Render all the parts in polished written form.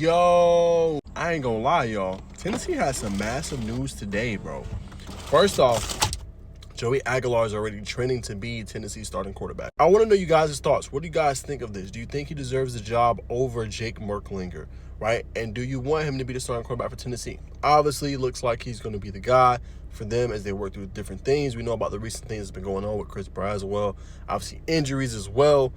Yo, I ain't gonna lie, y'all. Tennessee has some massive news today, bro. First off, Joey Aguilar is already trending to be Tennessee's starting quarterback. I want to know you guys' thoughts. What do you guys think of this? Do you think he deserves the job over Jake Merklinger, right? And do you want him to be the starting quarterback for Tennessee? Obviously, it looks like he's going to be the guy for them as they work through different things. We know about the recent things that's been going on with Chris Braswell. Obviously, injuries as well,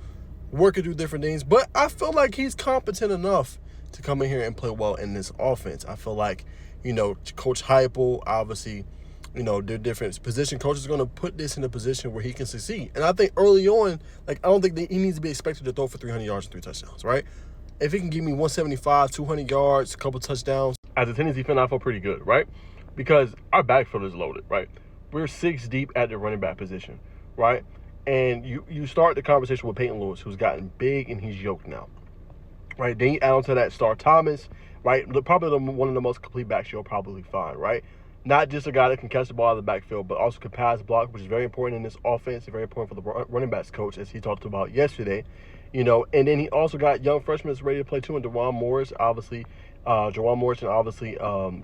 working through different things. But I feel like he's competent enough to come in here and play well in this offense. I feel like, Coach Heupel, obviously, they're different position coaches are going to put this in a position where he can succeed. And I think early on, I don't think that he needs to be expected to throw for 300 yards and 3 touchdowns, right? If he can give me 175, 200 yards, a couple touchdowns, as a Tennessee fan, I feel pretty good, right? Because our backfield is loaded, right? We're 6 deep at the running back position, right? And you start the conversation with Peyton Lewis, who's gotten big and he's yoked now, right? Then you add on to that Star Thomas, right? Probably one of the most complete backs you'll probably find, right? Not just a guy that can catch the ball out of the backfield, but also can pass block, which is very important in this offense, very important for the running backs coach, as he talked about yesterday. And then he also got young freshmen that's ready to play too, and Jawan Morris, obviously,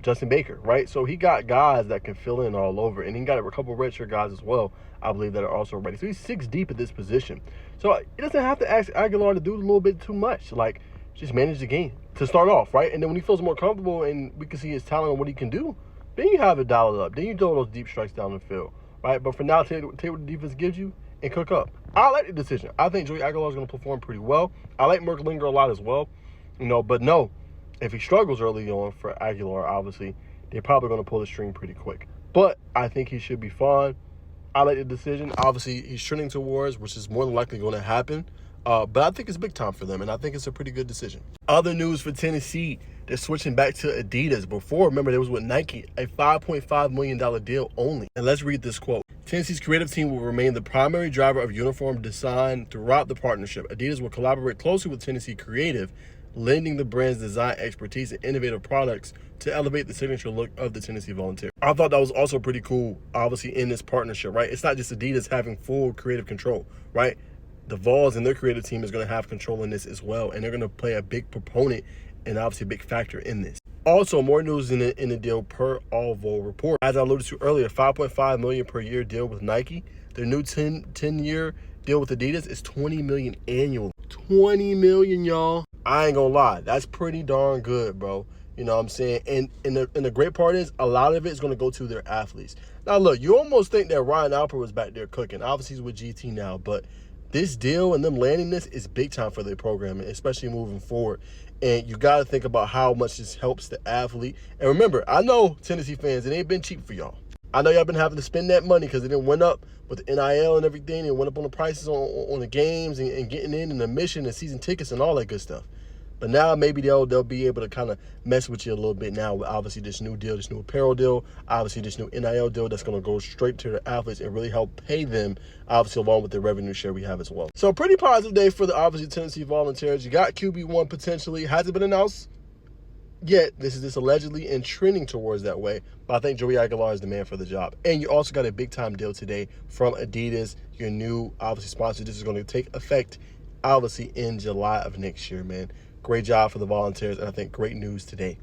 Justin Baker, right? So he got guys that can fill in all over, and he got a couple of redshirt guys as well, I believe, that are also ready. So he's 6 deep at this position. So he doesn't have to ask Aguilar to do a little bit too much, just manage the game to start off, right? And then when he feels more comfortable and we can see his talent and what he can do, then you have it dialed up. Then you throw those deep strikes down the field, right? But for now, take what the defense gives you and cook up. I like the decision. I think Joey Aguilar is going to perform pretty well. I like Merklinger a lot as well, but no, if he struggles early on for Aguilar, obviously, they're probably going to pull the string pretty quick. But I think he should be fine. I like the decision. Obviously, he's trending towards, which is more than likely going to happen. But I think it's big time for them, and I think it's a pretty good decision. Other news for Tennessee, they're switching back to Adidas. Before, remember, they was with Nike, a $5.5 million deal only. And let's read this quote. Tennessee's creative team will remain the primary driver of uniform design throughout the partnership. Adidas will collaborate closely with Tennessee Creative, lending the brand's design expertise and innovative products to elevate the signature look of the Tennessee Volunteer. I thought that was also pretty cool, obviously, in this partnership, right? It's not just Adidas having full creative control, right? The Vols and their creative team is going to have control in this as well, and they're going to play a big proponent and obviously a big factor in this. Also, more news in the deal per All Vol report. As I alluded to earlier, $5.5 million per year deal with Nike. Their new 10-year deal with Adidas is $20 million annually. $20 million, y'all. I ain't gonna lie, that's pretty darn good, bro. You know what I'm saying? And the great part is, a lot of it is going to go to their athletes. Now, look, you almost think that Ryan Alper was back there cooking. Obviously, he's with GT now, but this deal and them landing this is big time for their program, especially moving forward. And you got to think about how much this helps the athlete. And remember, I know Tennessee fans, it ain't been cheap for y'all. I know y'all been having to spend that money because it didn't went up with the NIL and everything. It went up on the prices on the games and getting in and admission and season tickets and all that good stuff. But now maybe they'll be able to kind of mess with you a little bit now with obviously this new deal, this new apparel deal, obviously this new NIL deal that's going to go straight to the athletes and really help pay them, obviously, along with the revenue share we have as well. So pretty positive day for the obviously Tennessee Volunteers. You got QB1 potentially. Hasn't been announced yet. This is just allegedly and trending towards that way. But I think Joey Aguilar is the man for the job. And you also got a big time deal today from Adidas, your new obviously sponsor. This is going to take effect obviously in July of next year, man. Great job for the Volunteers, and I think great news today.